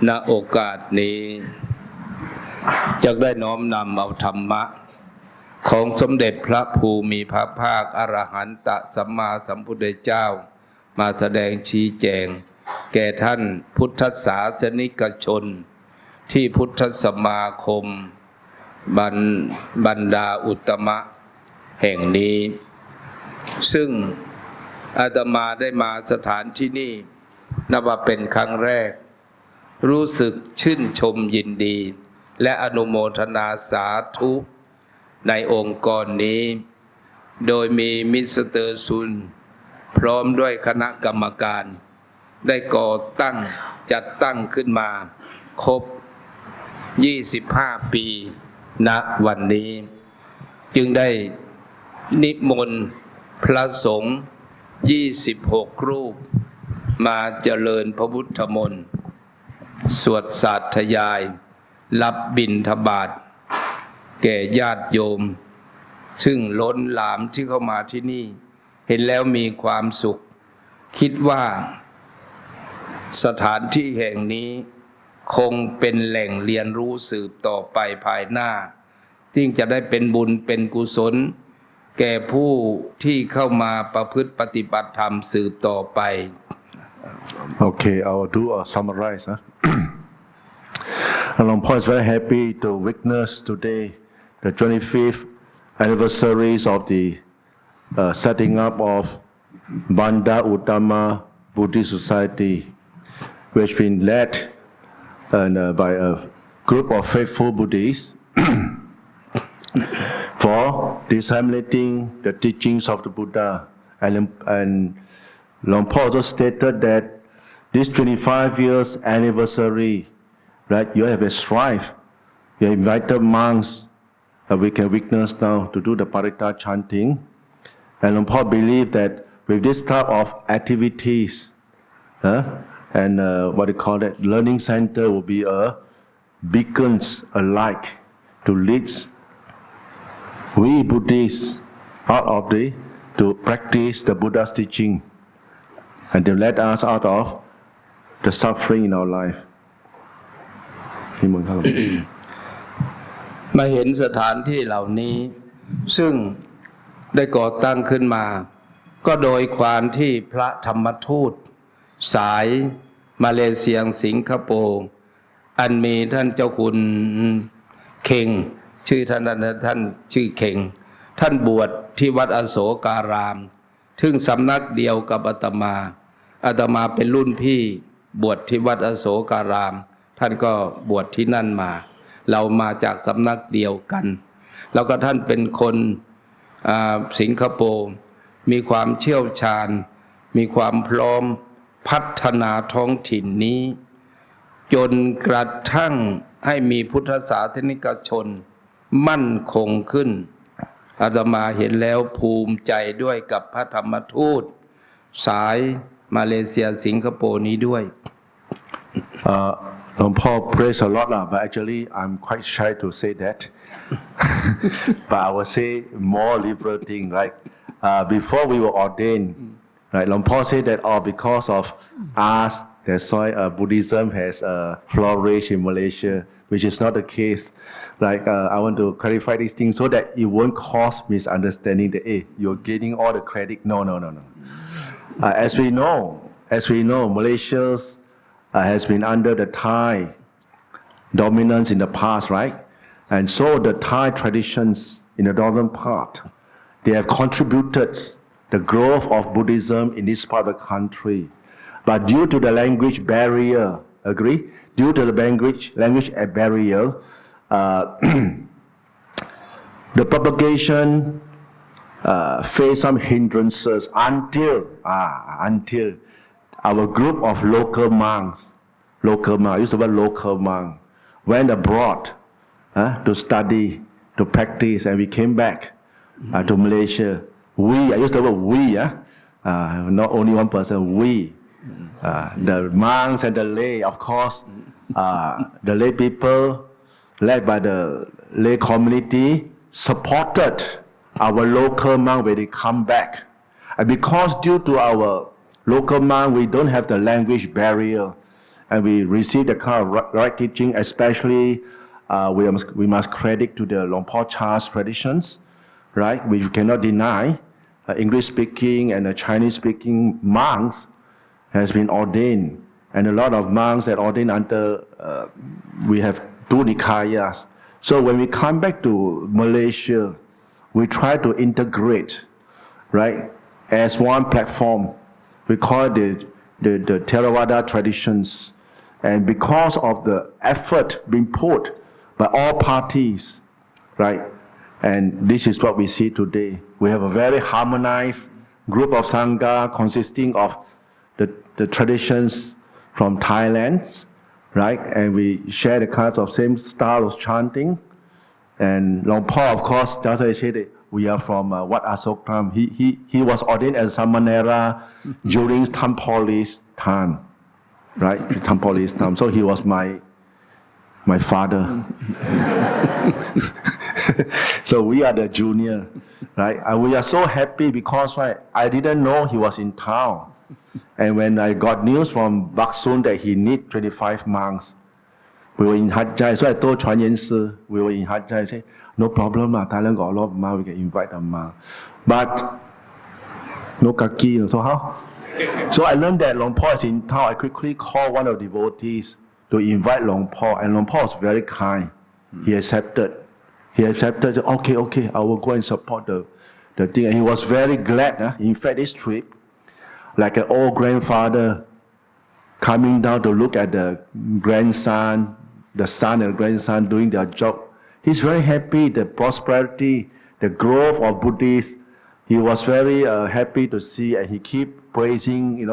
ณโอกาสนี้จะได้น้อมนำเอาธรรมะของสมเด็จพระภูมิพระภาคอรหันตสัมมาสัมพุทธเจ้ามาแสดงชี้แจงแก่ท่านพุทธศาสนิกชนที่พุทธสมาคมบันดาอุตตมะแห่งนี้ซึ่งอาตมาได้มาสถานที่นี่นับว่าเป็นครั้งแรกรู้สึกชื่นชมยินดีและอนุโมทนาสาธุในองค์กรนี้โดยมีมิสเตอร์ซุนพร้อมด้วยคณะกรรมการได้ก่อตั้งจัดตั้งขึ้นมาครบ25 ปีณวันนี้จึงได้นิมนต์พระสงฆ์26 รูปมาเจริญพระพุทธมนต์สวดสาธยายรับบิณฑบาตแก่ญาติโยมซึ่งล้นหลามที่เข้ามาที่นี่เห็นแล้วมีความสุขคิดว่าสถานที่แห่งนี้คงเป็นแหล่งเรียนรู้สืบต่อไปภายหน้าที่จะได้เป็นบุญเป็นกุศลแก่ผู้ที่เข้ามาประพฤติปฏิบัติธรรมสืบต่อไป Okay, I will do a summarize. Luang Por is very happy to witness today the 25th anniversaries of the setting up of Bandar Uttama Buddhist Society, which been led by a group of faithful Buddhists for disseminating the teachings of the Buddha. And Luang Por also stated that this 25 years anniversary, right, you have a strive. You invited monks that we can witness now to do the parita chanting. And Luang Por believe that with this type of activities, and what they call it, learning center will be a beacons alike to lead we Buddhists out of to practice the Buddha's teaching and to let us out of the suffering in our life. มาเห็นสถานที่เหล่านี้ซึ่งได้ก่อตั้งขึ้นมาก็โดยความที่พระธรรมทูตสายมาเลเซียสิงคโปร์อันมีท่านเจ้าคุณเข่งชื่อท่านชื่อเข่งท่านบวชที่วัดอโศการามซึ่งสำนักเดียวกับอาตมาเป็นรุ่นพี่บวชที่วัดอโศการามท่านก็บวชที่นั่นมาเรามาจากสำนักเดียวกันแล้วก็ท่านเป็นคนสิงคโปร์มีความเชี่ยวชาญมีความพร้อมพัฒนาท้องถิ่นนี้จนกระทั่งให้มีพุทธศาสนิกชนมั่นคงขึ้นอาตมาเห็นแล้วภูมิใจด้วยกับพระธรรมทูตสายมาเลเซียสิงคโปร์นี้ด้วย Luang Por prays a lot, but actually I'm quite shy to say that. But I will say more liberal thing, right? Before we were ordained, right? Luang Por said that because of us, that's why Buddhism has flourished in Malaysia, which is not the case. Like I want to clarify these things so that it won't cause misunderstanding that you're getting all the credit. No. As we know, Malaysia has been under the Thai dominance in the past, right? And so the Thai traditions in the northern part, they have contributed the growth of Buddhism in this part of the country. But due to the language barrier, agree? Due to the language barrier, the propagation face some hindrances until our group of local monks, I use the word local monk, went abroad to study, to practice, and we came back to Malaysia. I use the word we, not only one person, we. The monks and the lay, of course, the lay people led by the lay community supported our local monk when they come back. And because due to our local monk, we don't have the language barrier. and we receive the kind of right teaching, especially we must credit to the Luang Por Char's traditions, right? Which we cannot deny. English-speaking and Chinese-speaking monks has been ordained, and a lot of monks that ordained under, we have 2 Nikayas. So when we come back to Malaysia, we try to integrate, right, as one platform. We call it the Theravada traditions. And because of the effort being put by all parties, right, and this is what we see today. We have a very harmonized group of Sangha consisting of the traditions from Thailand, right? And we share the kinds of same style of chanting. And Luang Por, of course, that's why I say that we are from Wat Asokram. He was ordained as Samanera during Thampoli's time, right? Thampoli's time. So he was my father. So we are the junior, right? And we are so happy because, right, I didn't know he was in town. And when I got news from Baksun that he need 25 monks, we were in Hat Yai. So I told Chuan Yen Si, we were in Hat Yai. I said, no problem, Thailand got a lot of monks, we can invite them. But no kaki, so how? So I learned that Luang Por is in town. I quickly called one of the devotees to invite Luang Por, and Luang Por was very kind. He accepted. Said, okay, I will go and support the thing. And he was very glad. In fact, this trip, like an old grandfather coming down to look at the grandson, the son and grandson doing their job. He's very happy, the prosperity, the growth of Buddhists. He was very happy to see, and he keep praising,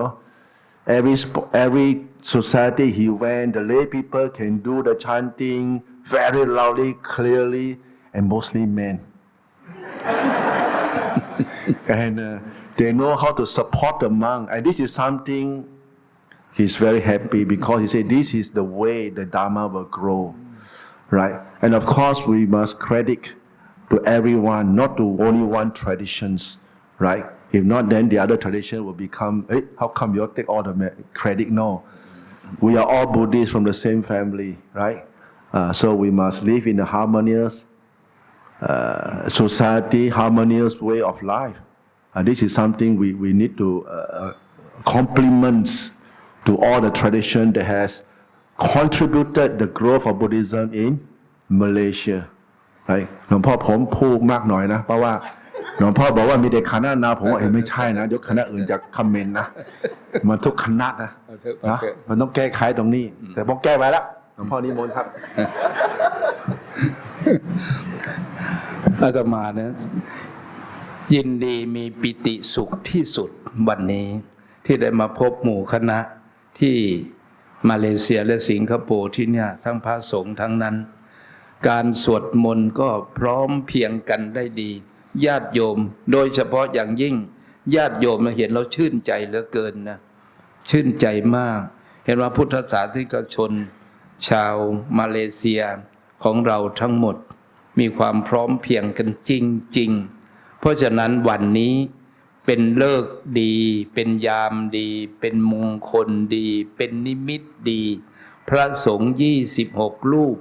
every society he went, the lay people can do the chanting very loudly, clearly, and mostly men. And they know how to support the monk. And this is something he's very happy because he said this is the way the Dharma will grow. Right? And of course, we must credit to everyone, not to only one traditions. Right? If not, then the other tradition will become, hey, how come you take all the credit? No. We are all Buddhists from the same family, right? So we must live in a harmonious society, harmonious way of life. And this is something we need to compliment to all the tradition that has contributed the growth of Buddhism in Malaysia. Right? หลวงพ่อผมพูดมากหน่อยนะเพราะว่าหลวงพ่อบอกว่ามีแต่คณะนาผมว่าไม่ใช่นะเดี๋ยวคณะอื่นจะคอมเมนต์นะมันทุกคณะนะมันต้องแก้ไขตรงนี้แต่ผมแก้ไปแล้วหลวงพ่อนิมนต์ครับ อาตมาเนี่ยยินดีมีปิติสุขที่สุดวันนี้ที่ได้มาพบหมู่คณะที่มาเลเซียและสิงคโปร์ที่เนี่ยทั้งพระสงฆ์ทั้งนั้นการสวดมนต์ก็พร้อมเพรียงกันได้ดีญาติโยมโดยเฉพาะอย่างยิ่งญาติโยมเห็นเราชื่นใจเหลือเกินนะชื่นใจมากเห็นว่าพุทธศาสนิกชนชาวมาเลเซียของเราทั้งหมดมีความพร้อมเพรียงกันจริงๆเพราะฉะนั้นวันนี้เป็นฤกษ์ดีเป็นยามดีเป็นมงคลดีเป็นนิมิตดีพระสงฆ์26 รูป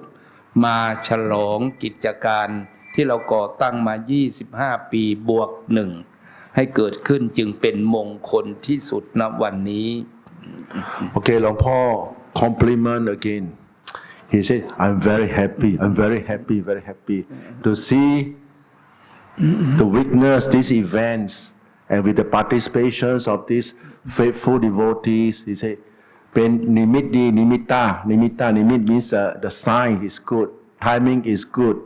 มาฉลองกิจการที่เราก่อตั้งมา25 ปีบวก1ให้เกิดขึ้นจึงเป็นมงคลที่สุดณวันนี้ Okay, Luang Por compliment again. He said, I'm very happy to see, to witness these events and with the participations of these faithful devotees. He said, เป็นนิมิตดีนิมิตตานิมิตตานิมิต means the sign is good, timing is good,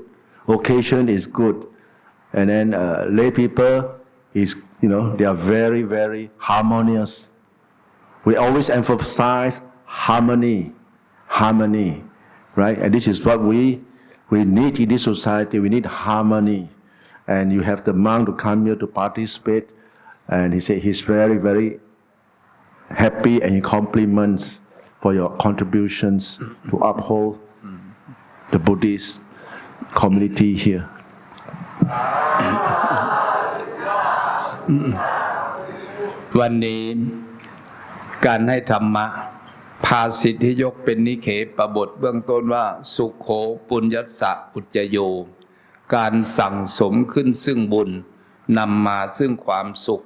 occasion is good, and then lay people is, they are very, very harmonious. We always emphasize harmony, right? And this is what we need in this society. We need harmony, and you have the monk to come here to participate, and he said he's very, very happy and he compliments for your contributions to uphold the Buddhist community here. วันนี้การให้ธรรมะ ภาษิตที่ยกเป็นนิเขปบทเบื้องต้นว่าสุขโขปุญญัสสะอุจจโยการสั่งสมขึ้นซึ่งบุญนำมาซึ่งความสุข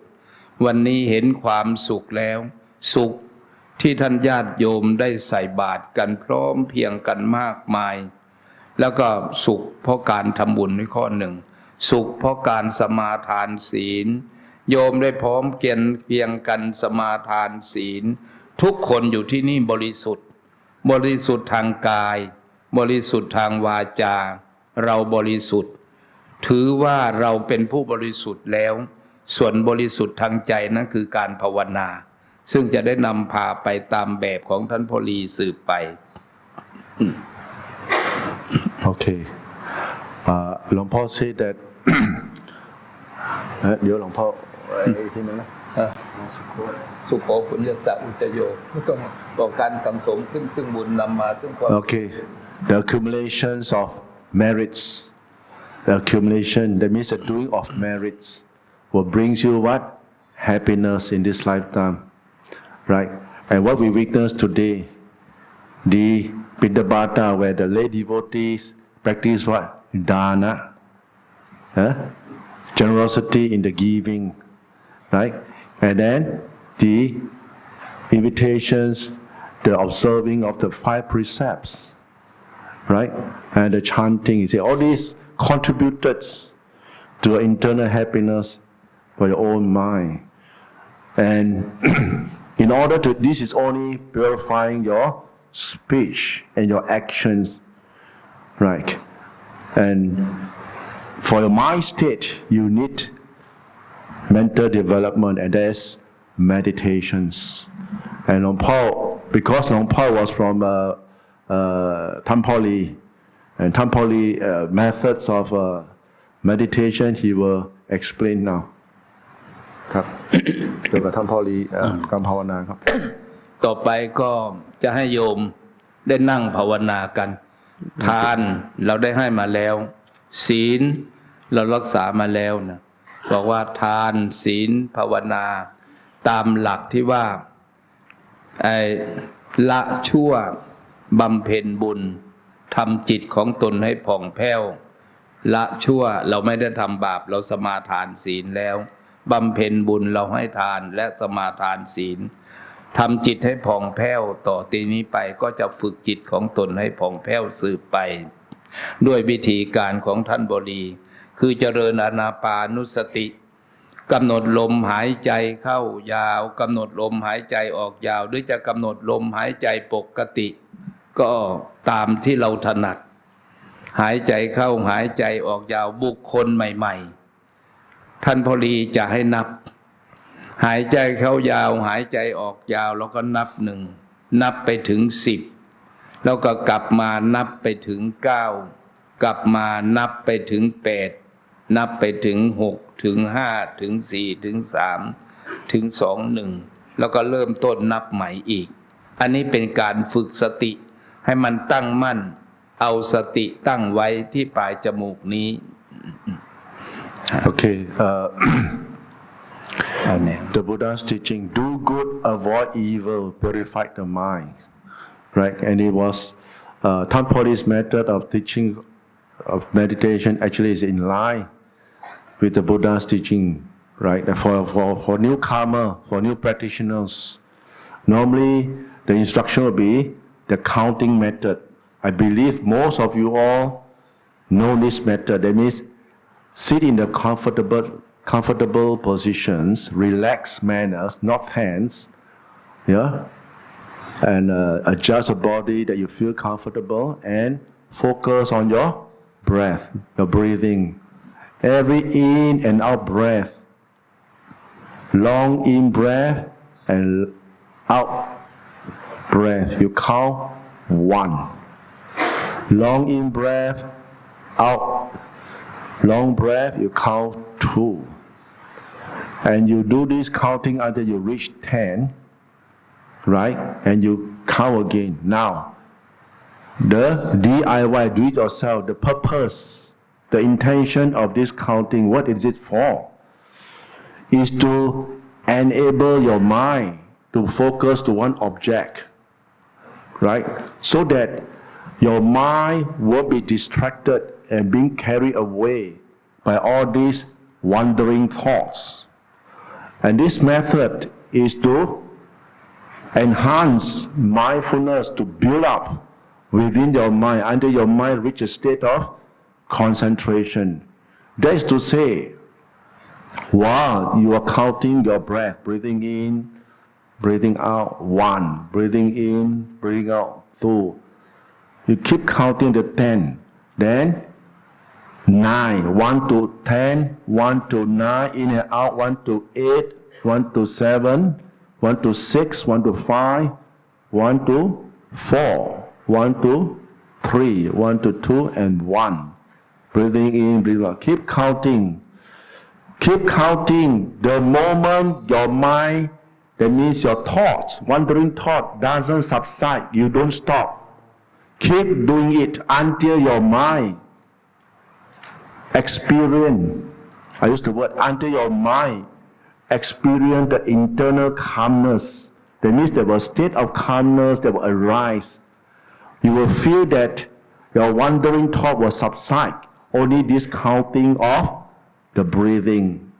วันนี้เห็นความสุขแล้วสุขที่ท่านญาติโยมได้ใส่บาตรกันพร้อมเพรียงกันมากมายแล้วก็สุขเพราะการทำบุญในข้อหนึ่งสุขเพราะการสมาทานศีลโยมได้พร้อมเพียงกันสมาทานศีลทุกคนอยู่ที่นี่บริสุทธิ์บริสุทธิ์ทางกายบริสุทธิ์ทางวาจาเราบริสุทธิ์ถือว่าเราเป็นผู้บริสุทธิ์แล้วส่วนบริสุทธิ์ทางใจนั้นคือการภาวนาซึ่งจะได้นำพาไปตามแบบของท่านพลีสืบไปOkay. หลวงพ่อ say that เดี๋ยวหลวงพ่ออีกทีนึงนะสุขโขปุญญัสสะอุจจโยไม่ต้องบอกการสังสมขึ้นซึ่งบุญนำมาซึ่งความ Okay. The accumulations of merits, the accumulation, that means the doing of merits, what brings you what? Happiness in this lifetime, right? And what we witness today, the Bindabata, where the lay devotees practice what? Dana, generosity in the giving, right? And then the invitations, the observing of the 5 precepts, right? And the chanting, you see, all these contributed to internal happiness for your own mind. And in order to, this is only purifying your speech and your actions, right? And for your mind state, you need mental development, and there's meditations. And Long Paul, because Long Paul was from Thampoli, and Thampoli methods of meditation, he will explain now. ครับเกี่ยวกับท่านพ่อลีการภาวนาครับต่อไปก็จะให้โยมได้นั่งภาวนากันทานเราได้ให้มาแล้วศีลเรารักษามาแล้วนะบอกว่าทานศีลภาวนาตามหลักที่ว่าละชั่วบำเพ็ญบุญทำจิตของตนให้ผ่องแผ้วละชั่วเราไม่ได้ทำบาปเราสมาทานศีลแล้วบำเพ็ญบุญเราให้ทานและสมาทานศีลทำจิตให้ผ่องแผ้วต่อตีนี้ไปก็จะฝึกจิตของตนให้ผ่องแผ้วสืบไปด้วยวิธีการของท่านบรีคือเจริญอานาปานุสติกำหนดลมหายใจเข้ายาวกำหนดลมหายใจออกยาวหรือจะกำหนดลมหายใจปกติก็ตามที่เราถนัดหายใจเข้าหายใจออกยาวบุคคลใหม่ๆท่านพลีจะให้นับหายใจเข้ายาวหายใจออกยาวแล้วก็นับ1นับไปถึง10แล้วก็กลับมานับไปถึง9กลับมานับไปถึง8นับไปถึง6ถึง5ถึง4ถึง3ถึง2 1แล้วก็เริ่มต้นนับใหม่อีกอันนี้เป็นการฝึกสติให้มันตั้งมั่นเอาสติตั้งไว้ที่ปลายจมูกนี้Okay. The Buddha's teaching, do good, avoid evil, purify the mind, right? And it was Thampoli's method of teaching of meditation actually is in line with the Buddha's teaching, right? For newcomer, for new practitioners, normally the instruction will be the counting method. I believe most of you all know this method. That means sit in the comfortable positions, relaxed manners, not hands, yeah, and adjust the body that you feel comfortable and focus on your breath, your breathing. Every in and out breath, long in breath and out breath. You count 1. Long in breath, out. Long breath, you count 2. And you do this counting until you reach 10, right? And you count again. Now, the DIY, do it yourself, the purpose, the intention of this counting, what is it for? Is to enable your mind to focus to one object, right? So that your mind won't be distracted and being carried away by all these wandering thoughts. And this method is to enhance mindfulness, to build up within your mind until your mind reaches a state of concentration. That is to say, while you are counting your breath, breathing in, breathing out, 1, breathing in, breathing out, 2. You keep counting the 10, then 9, 1 to 10, 1 to 9, in and out, 1 to 8, 1 to 7, 1 to 6, 1 to 5, 1 to 4, 1 to 3, 1 to 2, and 1. Breathing in, breathing out. Keep counting. Keep counting. The moment your mind, that means your thoughts, wandering thought doesn't subside, you don't stop. Keep doing it until your mind experience, I use the word, until your mind experience the internal calmness. That means there was a state of calmness that will arise. You will feel that your wandering thought will subside. Only this counting of the breathing.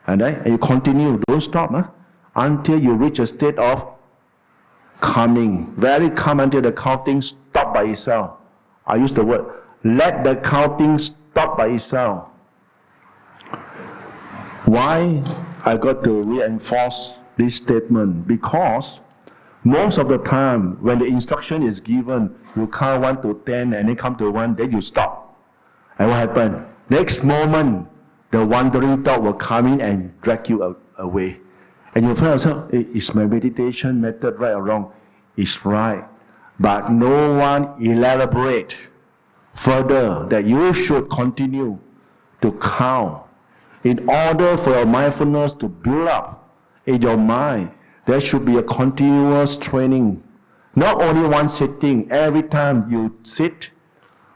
And then you continue, don't stop, until you reach a state of calming. Very calm until the counting stop by itself. I use the word, let the counting stop by itself. Why I got to reinforce this statement? Because most of the time when the instruction is given, you count 1 to 10 and then come to 1, then you stop. And what happened? Next moment, the wandering thought will come in and drag you away. And you find yourself, is my meditation method right or wrong? It's right. But no one elaborate further that you should continue to count. In order for your mindfulness to build up in your mind, there should be a continuous training. Not only one sitting. Every time you sit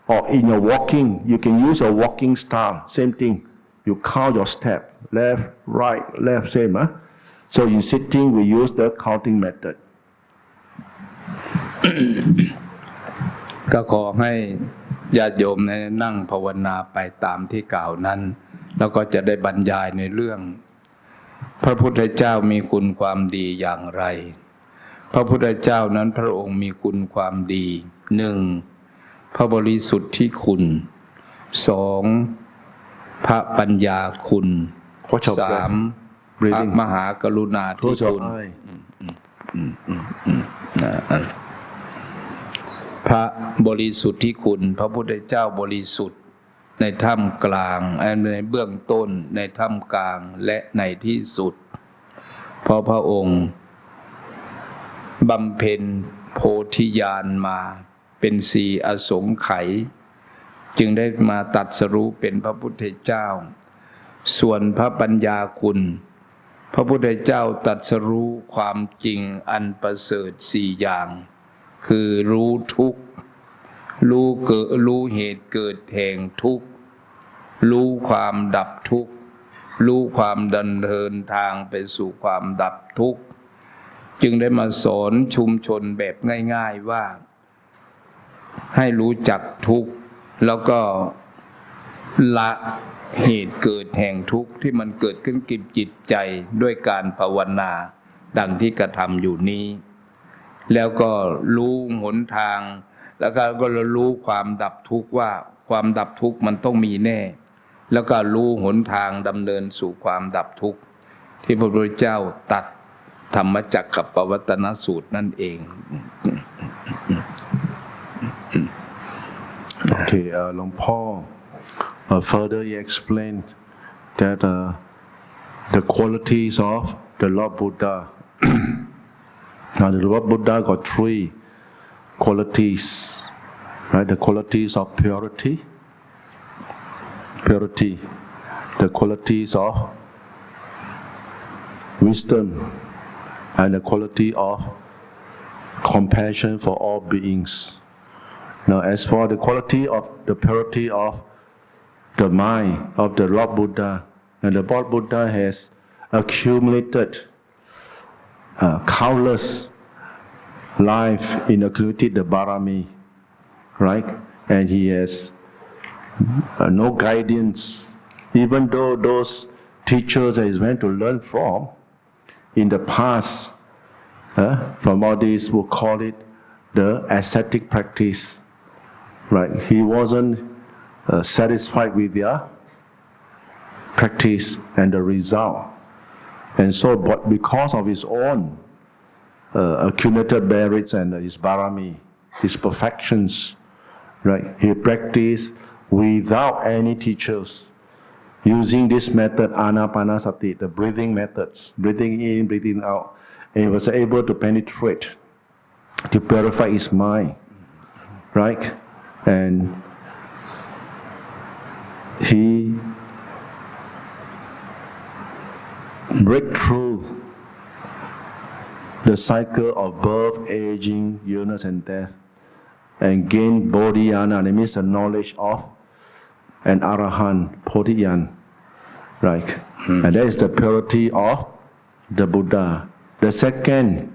or in your walking, you can use your walking style. Same thing. You count your step. Left, right, left, same. So in sitting, we use the counting method. ก็ขอให้ญาติโยมนั่งภาวนาไปตามที่กล่าวนั้นแล้วก็จะได้บรรยายในเรื่องพระพุทธเจ้ามีคุณความดีอย่างไรพระพุทธเจ้านั้นพระองค์มีคุณความดี 1. พระบริสุทธิคุณ 2. พระปัญญาคุณ 3. พระมหากรุณาธิคุณพระบริสุทธิคุณพระพุทธเจ้าบริสุทธิ์ในท่ามกลางในเบื้องต้นในท่ามกลางและในที่สุดเพราะพระองค์บำเพ็ญโพธิญาณมาเป็น4 อสงไขยจึงได้มาตรัสรู้เป็นพระพุทธเจ้าส่วนพระปัญญาคุณพระพุทธเจ้าตรัสรู้ความจริงอันประเสริฐ4 อย่างคือรู้ทุกข์รู้เหตุเกิดแห่งทุกข์รู้ความดับทุกข์รู้ความดำเนินทางไปสู่ความดับทุกข์จึงได้มาสอนชุมชนแบบง่ายๆว่าให้รู้จักทุกข์แล้วก็ละเหตุเกิดแห่งทุกข์ที่มันเกิดขึ้นกับจิตใจด้วยการภาวนาดังที่กระทำอยู่นี้แล้วก็รู้หนทางแล้วก็รู้ความดับทุกข์ว่าความดับทุกข์มันต้องมีแน่แล้วก็รู้หนทางดำเนินสู่ความดับทุกข์ที่พระพุทธเจ้าตรัสธรรมจักรกับปวัตตนสูตรนั่นเอง Okay, Long Paul further he explained that the qualities of the Lord Buddha. Now the Lord Buddha got 3 qualities, right? The qualities of purity, the qualities of wisdom, and the quality of compassion for all beings. Now, as for the quality of the purity of the mind of the Lord Buddha, and the Lord Buddha has accumulated countless life in a community, the Barami, right? And he has no guidance, even though those teachers that he went to learn from in the past, from all this, we'll call it the ascetic practice, right? He wasn't satisfied with their practice and the result. And so, but because of his own accumulated merits and his barami, his perfections, right? He practiced without any teachers, using this method, anapanasati, the breathing methods, breathing in, breathing out, and he was able to penetrate, to purify his mind, right? And he break through the cycle of birth, aging, illness, and death, and gain bodhiyana, that means the knowledge of an arahant, bodhiyan, right? And that is the purity of the Buddha. The second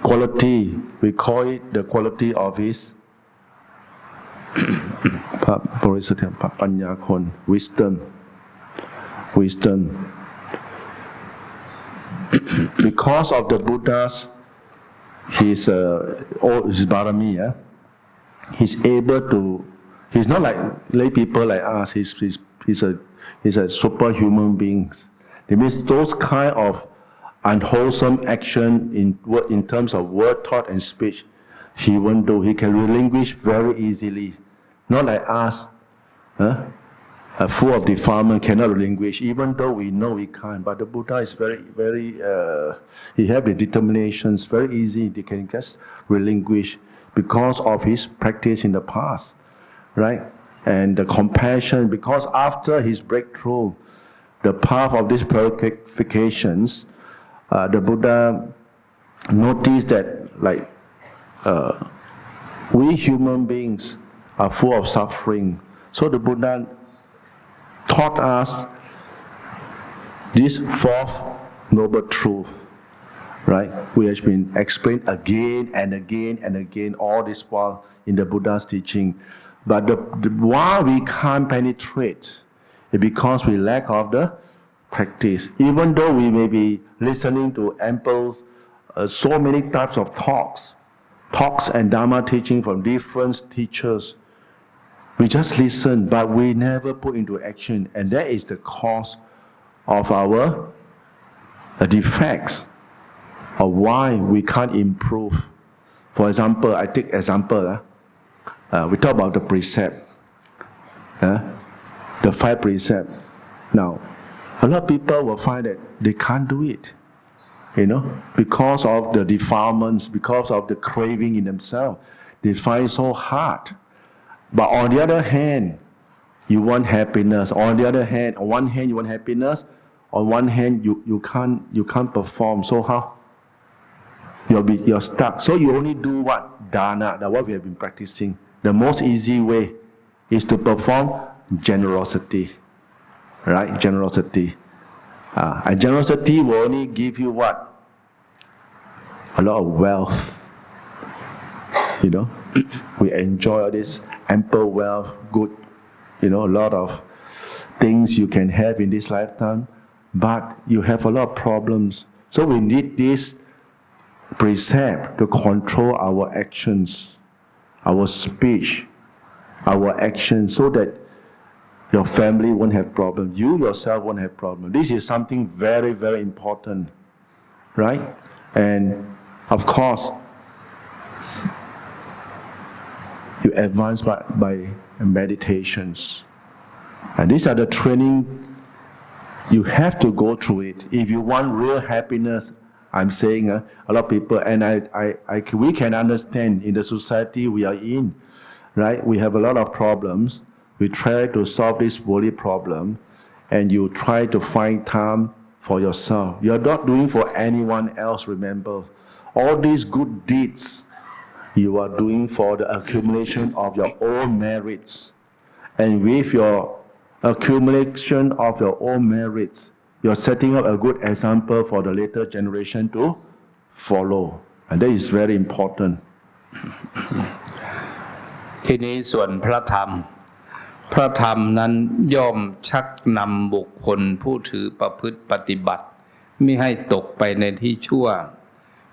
quality, we call it the quality of his wisdom. Because of the Buddha's his barami, he's able to. He's not like lay people like us. He's a superhuman being. It means those kind of unwholesome action in terms of word, thought, and speech, he won't do. He can relinquish very easily. Not like us, full of defilement, cannot relinquish, even though we know we can't. But the Buddha is very, he have the determinations, very easy. They can just relinquish because of his practice in the past, right? And the compassion, because after his breakthrough, the path of these purifications, the Buddha noticed that we human beings are full of suffering. So the Buddha taught us this fourth noble truth, right? Which has been explained again and again and again all this while in the Buddha's teaching. But why we can't penetrate is because we lack of the practice. Even though we may be listening to ample, so many types of talks and Dhamma teaching from different teachers, we just listen, but we never put into action, and that is the cause of our defects, of why we can't improve. For example, I take example. We talk about the precept, the 5 precepts. Now, a lot of people will find that they can't do it, because of the defilements, because of the craving in themselves. They find it so hard. But on the other hand, you want happiness. On one hand you want happiness. On one hand you can't perform. So how? You're stuck. So you only do what? Dana, that's what we have been practicing. The most easy way is to perform generosity. Right? Generosity. And generosity will only give you what? A lot of wealth. We enjoy all this ample wealth, good, a lot of things you can have in this lifetime, but you have a lot of problems. So we need this precept to control our actions, our speech, our actions, so that your family won't have problems, you yourself won't have problems. This is something very, very important, right? And of course, you advance by meditations. And these are the training, you have to go through it. If you want real happiness, I'm saying a lot of people, and we can understand in the society we are in, right? We have a lot of problems. We try to solve this worldly problem, and you try to find time for yourself. You're not doing for anyone else, remember. All these good deeds, you are doing for the accumulation of your own merits. And with your accumulation of your own merits, you're setting up a good example for the later generation to follow. and that is very important. ทีนี้ส่วนพระธรรมนั้นย่อมชักนำบุคคลผู้ถือประพฤติปฏิบัติมิให้ตกไปในที่ชั่ว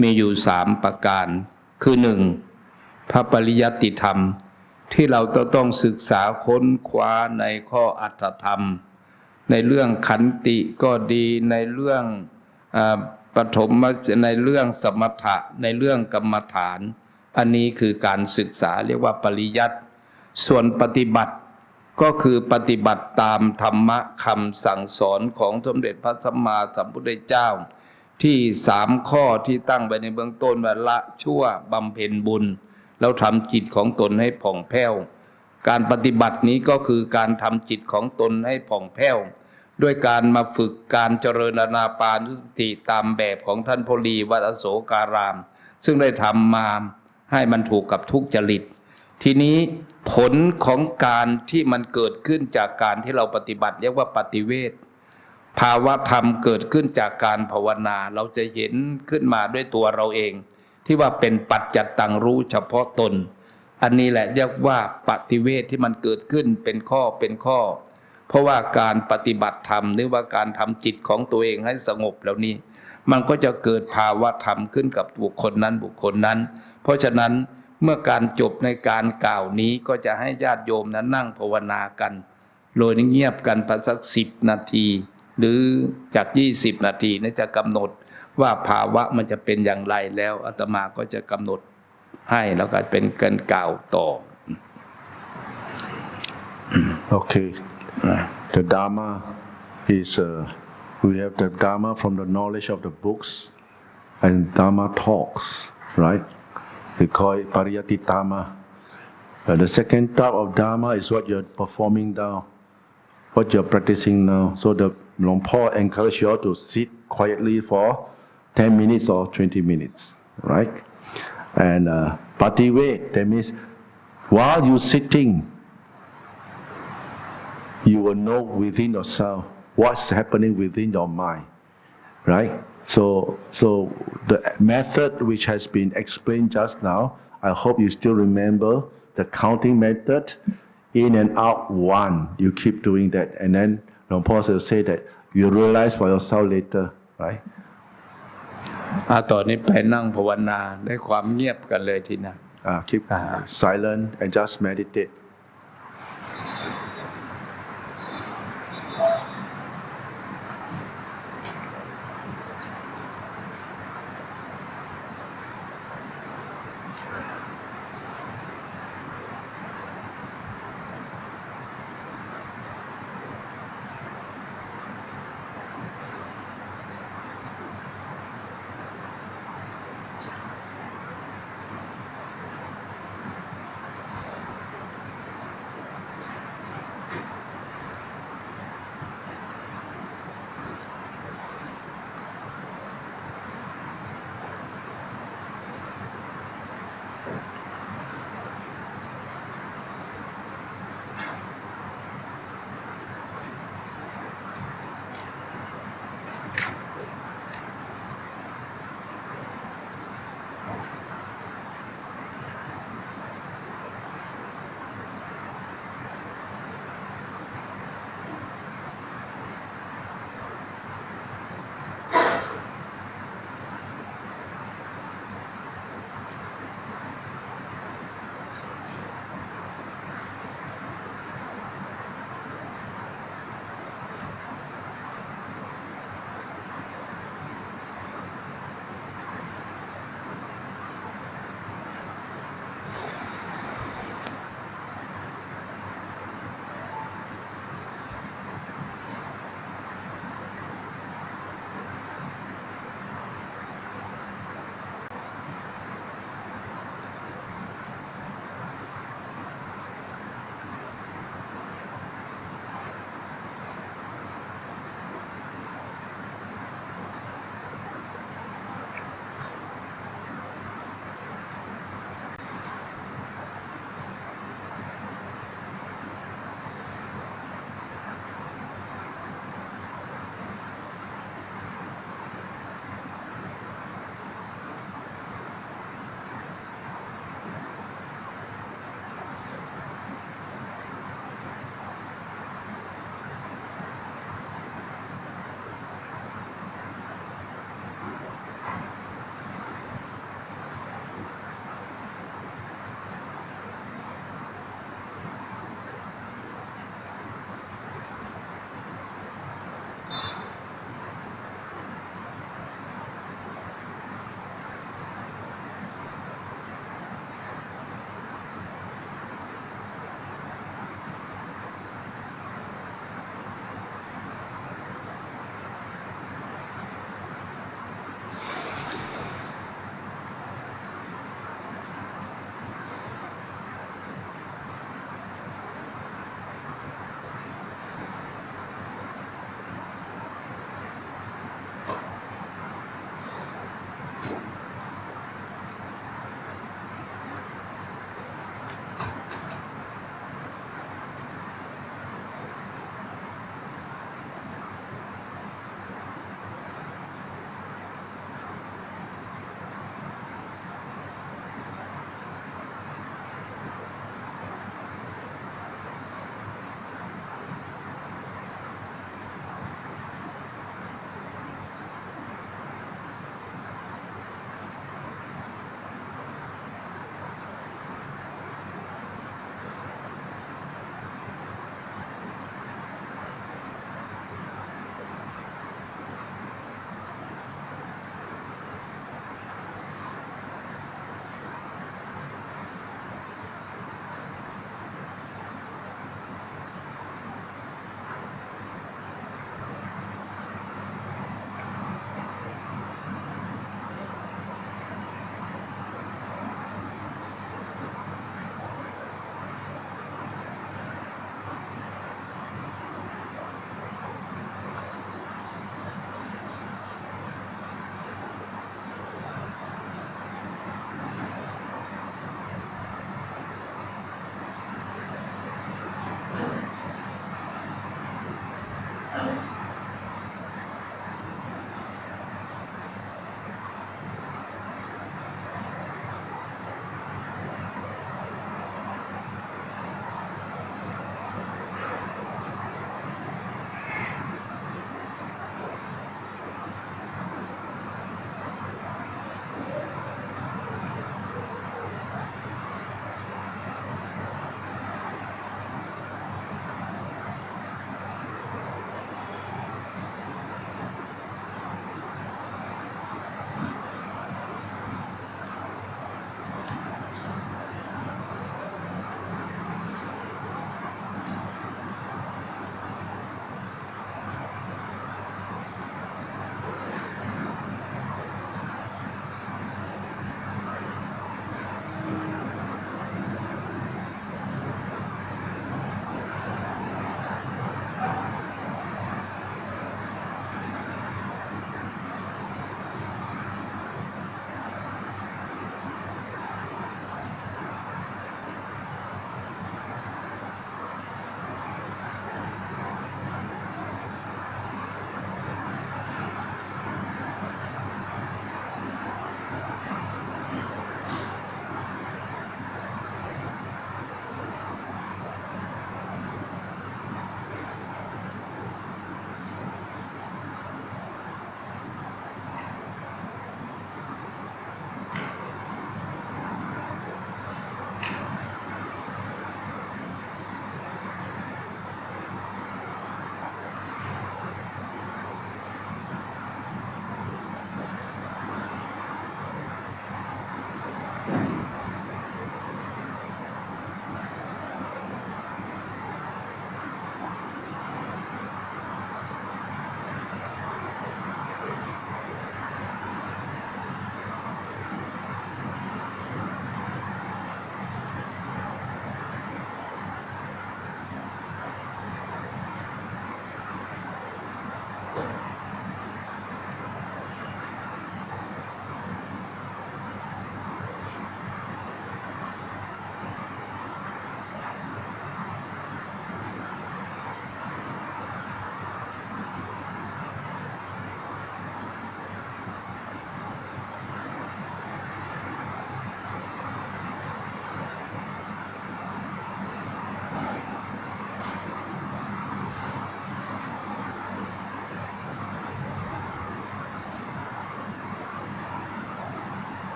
มีอยู่3ประการคือ1พระปริยัติธรรมที่เราต้องศึกษาค้นคว้าในข้ออัตถธรรมในเรื่องขันติก็ดีในเรื่องปฐมในเรื่องสมถะในเรื่องกรรมฐานอันนี้คือการศึกษาเรียกว่าปริยัติส่วนปฏิบัติก็คือปฏิบัติตามธรรมะคำสั่งสอนของสมเด็จพระสัมมาสัมพุทธเจ้าที่3ข้อที่ตั้งไว้ในเบื้องต้นว่าละชั่วบำเพ็ญบุญแล้วทำจิตของตนให้ผ่องแผ้วการปฏิบัตินี้ก็คือการทำจิตของตนให้ผ่องแผ้วด้วยการมาฝึกการเจริญอานาปานสติตามแบบของท่านโพลีวัดอโศการามซึ่งได้ทำมาให้มันถูกกับทุกจริตทีนี้ผลของการที่มันเกิดขึ้นจากการที่เราปฏิบัติเรียกว่าปฏิเวทภาวะธรรมเกิดขึ้นจากการภาวนาเราจะเห็นขึ้นมาด้วยตัวเราเองที่ว่าเป็นปัจจัตตังรู้เฉพาะตนอันนี้แหละเรียกว่าปฏิเวทที่มันเกิดขึ้นเป็นข้อเพราะว่าการปฏิบัติธรรมหรือว่าการทำจิตของตัวเองให้สงบแล้วนี้มันก็จะเกิดภาวะธรรมขึ้นกับบุคคลนั้นเพราะฉะนั้นเมื่อการจบในการกล่าวนี้ก็จะให้ญาติโยมนั้นนั่งภาวนากันโดยเงียบกันประมาณสัก10 นาทีหรือจาก20 นาทีนี่จะกำหนดว่าภาวะมันจะเป็นอย่างไรแล้วอาตมาก็จะกำหนดให้แล้วก็เป็นการกล่าวต่อ Okay, the Dharma is we have the Dharma from the knowledge of the books and Dharma talks, right? We call it Pariyati Dhamma. The second type of Dharma is what you're performing now, what you're practicing now. So the Luang Por encourage you all to sit quietly for 10 minutes or 20 minutes, right? And Pativet, that means while you're sitting, you will know within yourself what's happening within your mind, right? So the method which has been explained just now, I hope you still remember the counting method, in and out 1. You keep doing that, and then Luang Por will say that you realize for yourself later, right? ตอนนี้ไปนั่งภาวนาได้ความเงียบกันเลยทีนะ Keep silent and just meditate.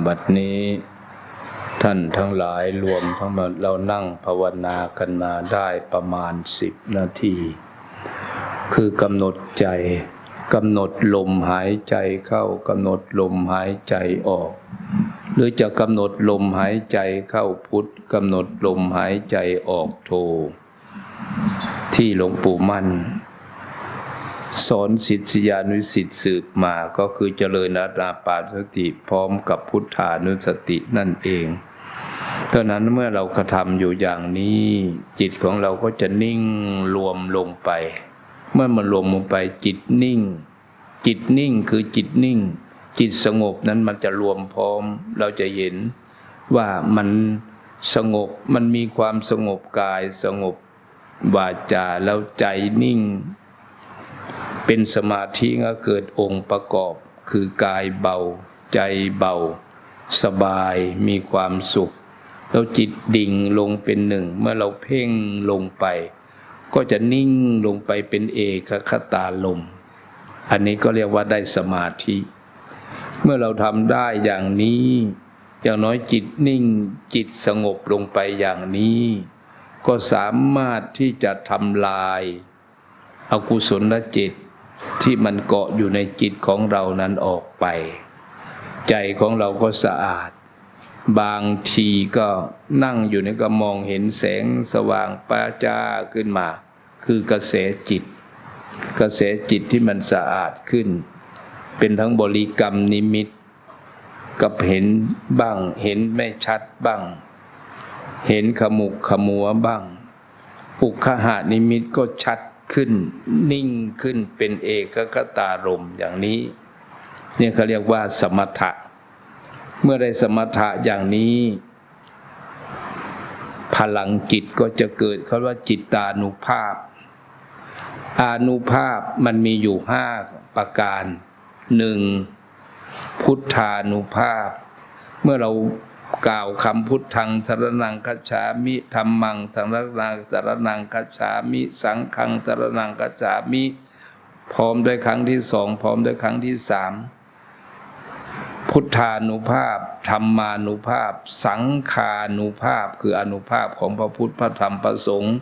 บัดนี้ท่านทั้งหลายรวมทั้งหมดเรานั่งภาวนากันมาได้ประมาณ10 นาทีคือกำหนดใจกำหนดลมหายใจเข้ากำหนดลมหายใจออกหรือจะกำหนดลมหายใจเข้าพุทธกำหนดลมหายใจออกโทที่หลวงปู่มั่นสอนศิษยานุศิษย์สืบมาก็คือเจริญอานาปานสติพร้อมกับพุทธานุสตินั่นเองเท่านั้นเมื่อเรากระทำอยู่อย่างนี้จิตของเราก็จะนิ่งรวมลงไปเมื่อมันรวมลงไปจิตนิ่งจิตนิ่งคือจิตนิ่งจิตสงบนั้นมันจะรวมพร้อมเราจะเห็นว่ามันสงบมันมีความสงบกายสงบวาจาแล้วใจนิ่งเป็นสมาธิก็เกิดองค์ประกอบคือกายเบาใจเบาสบายมีความสุขแล้วจิตดิ่งลงเป็นหนึ่งเมื่อเราเพ่งลงไปก็จะนิ่งลงไปเป็นเอกคตารมณ์อันนี้ก็เรียกว่าได้สมาธิเมื่อเราทำได้อย่างนี้อย่างน้อยจิตนิ่งจิตสงบลงไปอย่างนี้ก็สามารถที่จะทำลายอกุศลจิตที่มันเกาะอยู่ในจิตของเรานั้นออกไปใจของเราก็สะอาดบางทีก็นั่งอยู่ในก็มองเห็นแสงสว่างประจ้าขึ้นมาคือกระแสจิตที่มันสะอาดขึ้นเป็นทั้งบริกรรมนิมิตกับเห็นบ้างเห็นไม่ชัดบ้างเห็นขมุกขมัวบ้างอุคหานิมิตก็ชัดขึ้นนิ่งขึ้นเป็นเอกคตารมณ์อย่างนี้เนี่ยเขาเรียกว่าสมถะเมื่อได้สมถะอย่างนี้พลังจิตก็จะเกิดเขาว่าจิตตานุภาพอานุภาพมันมีอยู่5 ประการ 1. พุทธานุภาพเมื่อเรากล่าวคำพุทธังสรณังคัจฉามิธัมมังสรณังคัจฉามิสังฆังสรณังคัจฉามิพร้อมด้วยครั้งที่ 2พร้อมด้วยครั้งที่ 3พุทธานุภาพธัมมานุภาพสังฆานุภาพคืออานุภาพของพระพุทธพระธรรมพระสงฆ์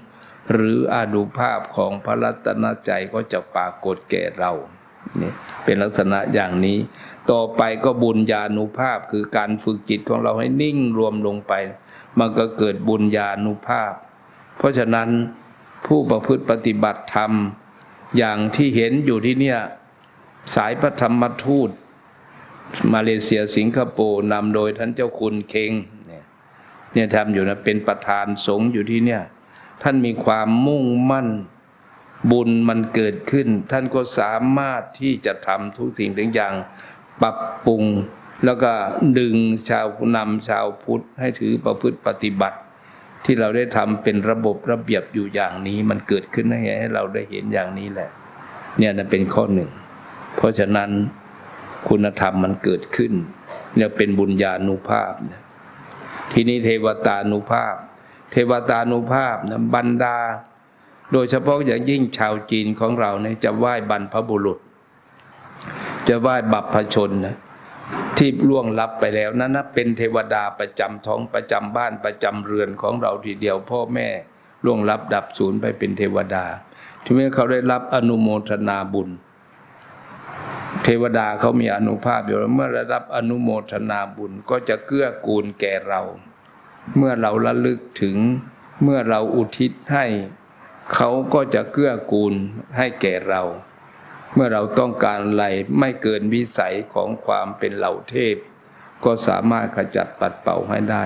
หรืออานุภาพของพระรัตนตรัยก็จะปรากฏแก่เรานี่เป็นลักษณะอย่างนี้ต่อไปก็บุญญาณุภาพคือการฝึกจิตของเราให้นิ่งรวมลงไปมันก็เกิดบุญญาณุภาพเพราะฉะนั้นผู้ประพฤติปฏิบัติธรรมอย่างที่เห็นอยู่ที่เนี่ยสายพระธรรมทูตมาเลเซียสิงคโปร์นำโดยท่านเจ้าคุณเคงเนี่ยทำอยู่นะเป็นประธานสงฆ์อยู่ที่เนี่ยท่านมีความมุ่งมั่นบุญมันเกิดขึ้นท่านก็สามารถที่จะทำทุกสิ่งทุกอย่างปรับปรุงแล้วก็ดึงชาวพุทธให้ถือประพฤติปฏิบัติที่เราได้ทำเป็นระบบระเบียบอยู่อย่างนี้มันเกิดขึ้นให้เราได้เห็นอย่างนี้แหละเนี่ยนะเป็นข้อหนึ่งเพราะฉะนั้นคุณธรรมมันเกิดขึ้นเนี่ยเป็นบุญญาณุภาพนะทีนี้เทวตานุภาพนะบรรดาโดยเฉพาะอย่างยิ่งชาวจีนของเราเนี่ยจะไหว้บรรพบุรุษจะไหว้บัพพชนนะที่ล่วงลับไปแล้วนั้นนะเป็นเทวดาประจำท้องประจำบ้านประจำเรือนของเราทีเดียวพ่อแม่ล่วงลับดับสูญไปเป็นเทวดาที่เมื่อเขาได้รับอนุโมทนาบุญเทวดาเขามีอานุภาพอยู่แล้วเมื่อได้รับอนุโมทนาบุญก็จะเกื้อกูลแก่เราเมื่อเราระลึกถึงเมื่อเราอุทิศให้เขาก็จะเกื้อกูลให้แก่เราเมื่อเราต้องการอะไรไม่เกินวิสัยของความเป็นเหล่าเทพก็สามารถขจัดปัดเป่าให้ได้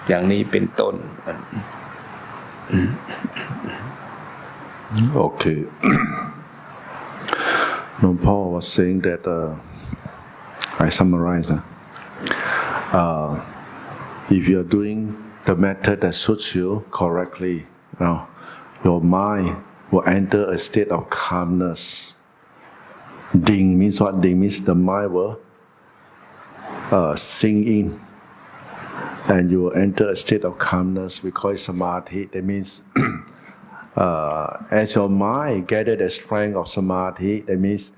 อย่างนี้เป็นต้น Okay. No, Paul was saying that I summarize. If you are doing the method that suits you correctly, now your mind will enter a state of calmness. Ding means what? Ding means the mind will sink in, and you will enter a state of calmness. We call it samadhi. That means as your mind gathers the strength of samadhi, that means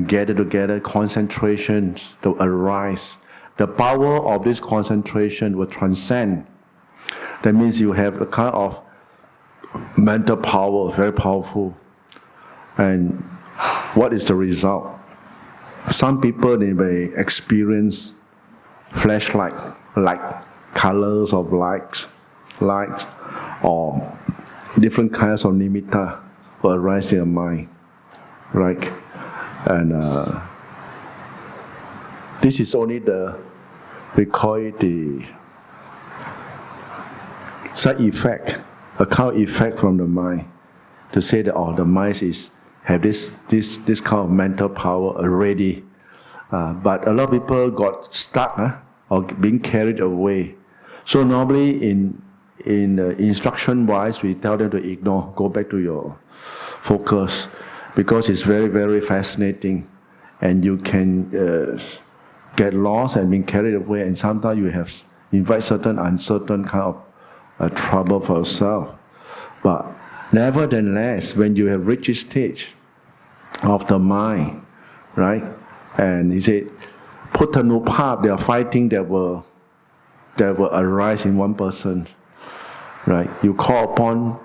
gather together, concentration to arise. The power of this concentration will transcend. That means you have a kind of mental power, very powerful. And what is the result? Some people, they may experience flashlight, like colors of lights, or different kinds of nimitta will arise in your mind, right? And this is only we call it the side effect, a kind of effect from the mind, to say that the mind have this kind of mental power already. But a lot of people got stuck or being carried away. So normally in instruction wise, we tell them to ignore, go back to your focus, because it's very, very fascinating, and you can get lost and being carried away, and sometimes you have invite certain uncertain kind of trouble for yourself. But nevertheless, when you have reached this stage of the mind, right? And he said, Phutanupap, they are fighting that will arise in one person, right? You call upon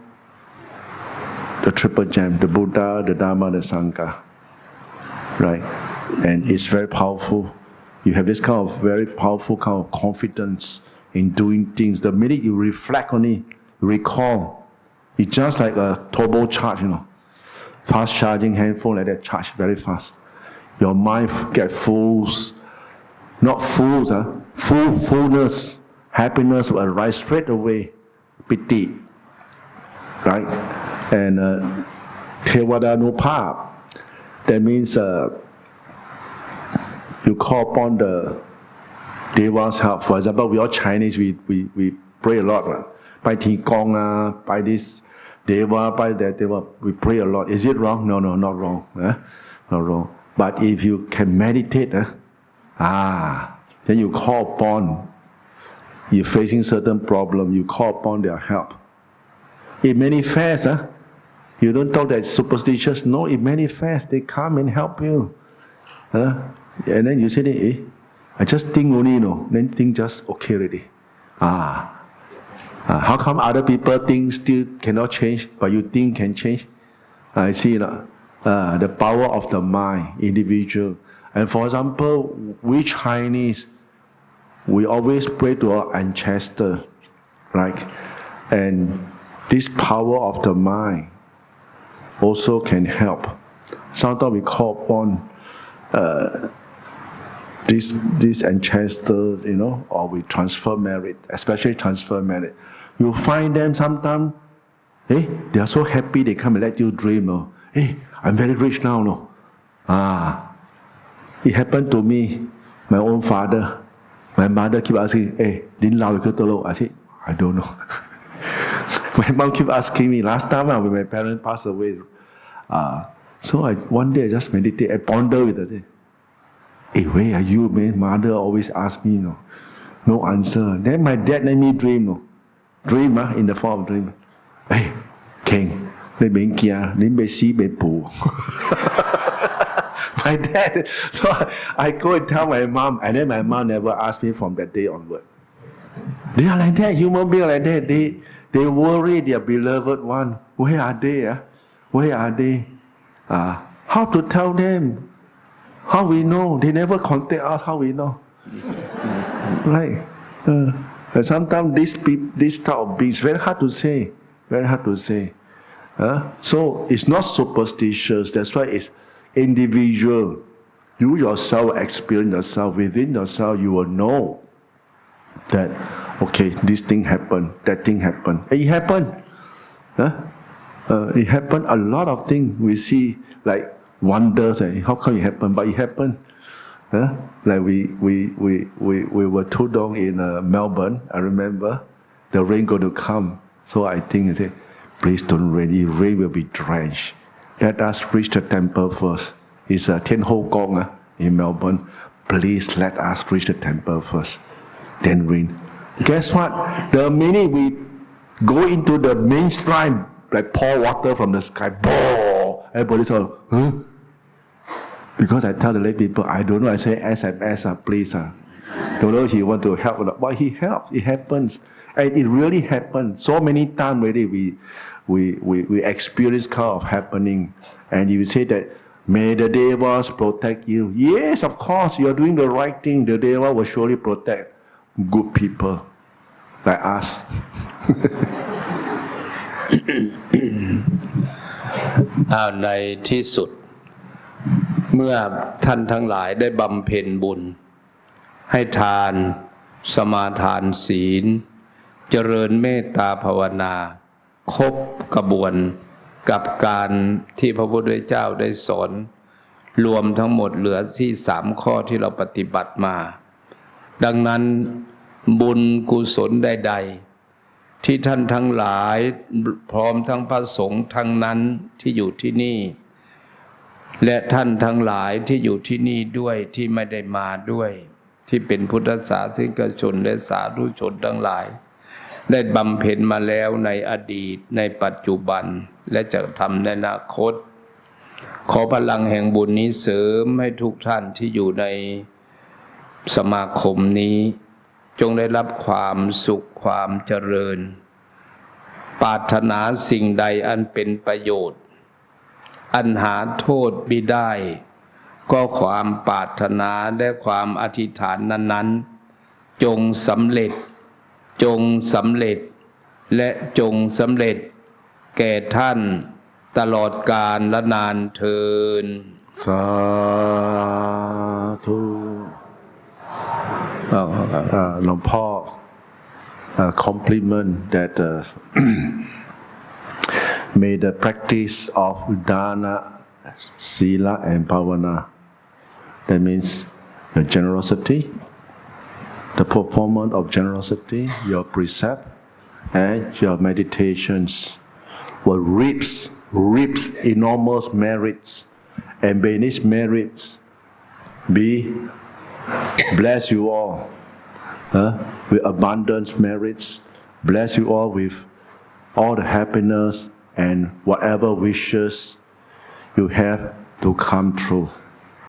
the triple gem, the Buddha, the Dhamma, the Sangha, right? And it's very powerful. You have this kind of very powerful kind of confidence in doing things. The minute you reflect on it, recall, it's just like a turbo charge, fast charging handphone like that, charge very fast. Your mind get fullness, happiness will arise straight away, piti, right? And Tevadanupap, that means you call upon the Deva's help. For example, we all Chinese, we pray a lot, right? By Qigong, by this Deva, by that Deva, we pray a lot. Is it wrong? No, not wrong. Not wrong. But if you can meditate, then you call upon, you're facing certain problem, you call upon their help. It manifests, you don't talk that it's superstitious. No, it manifests. They come and help you. And then you say, I just think only, then think just okay already. How come other people think still cannot change, but you think can change? I see the power of the mind, individual. And for example, we Chinese, we always pray to our ancestor, right? And this power of the mind also can help. Sometimes we call upon this ancestor, or we transfer merit, especially transfer merit. You find them sometimes, they are so happy they come and let you dream. Hey, I'm very rich now. It happened to me, my own father. My mother keep asking, hey, didn't lao you I said, I don't know. My mom keep asking me, last time when my parents passed away, so one day I just meditate, I ponder with it. Hey, where are you, man? Mother always asks me, no answer. Then my dad let me dream, dream in the form of dream. Hey, King, my dad. So I go and tell my mom, and then my mom never asked me from that day onward. They are like that, human beings like that. They worry their beloved one. Where are they? Where are they? How to tell them? How we know? They never contact us. How we know? Right? And sometimes this type of beings very hard to say. Very hard to say. So it's not superstitious. That's why it's individual. You yourself experience yourself. Within yourself, you will know that, okay, this thing happened, that thing happened. It happened. It happened. A lot of things we see like wonders. How come it happened? But it happened. Like we were too long in Melbourne. I remember the rain going to come. So I think I said, please don't rain. If rain will be drenched. Let us reach the temple first. It's Thiên Ho Kong in Melbourne. Please let us reach the temple first. Then rain. Guess what? The minute we go into the mainstream, like pour water from the sky, everybody's all, Because I tell the lay people, I don't know, I say SMS, please. Don't know he want to help, but he helps, it happens. And it really happened. So many times already we experience kind of happening. And you say that, may the devas protect you. Yes, of course, you're doing the right thing. The deva will surely protect good people like us. ในที่สุดเมื่อท่านทั้งหลายได้บำเพ็ญบุญให้ทานสมาทานศีลเจริญเมตตาภาวนาครบกระบวนกับการที่พระพุทธเจ้าได้สอนรวมทั้งหมดเหลือที่3 ข้อที่เราปฏิบัติมาดังนั้นบุญกุศลใดๆที่ท่านทั้งหลายพร้อมทั้งพระสงฆ์ทั้งนั้นที่อยู่ที่นี่และท่านทั้งหลายที่อยู่ที่นี่ด้วยที่ไม่ได้มาด้วยที่เป็นพุทธศาสนิกชนและสาธุชนทั้งหลายได้บำเพ็ญมาแล้วในอดีตในปัจจุบันและจะทำในอนาคตขอพลังแห่งบุญนี้เสริมให้ทุกท่านที่อยู่ในสมาคมนี้จงได้รับความสุขความเจริญปรารถนาสิ่งใดอันเป็นประโยชน์อันหาโทษมิได้ก็ความปรารถนาและความอธิษฐานนั้นๆจงสำเร็จจงสำเร็จและจงสำเร็จแก่ท่านตลอดกาลและนานเทินสาธุหลวงพ่อ compliment that may the practice of dana, sila and bhavana, that means the generosity, the performance of generosity, your precept and your meditations will reaps enormous merits, and by these merits be bless you all with abundance merits, bless you all with all the happiness and whatever wishes you have to come true.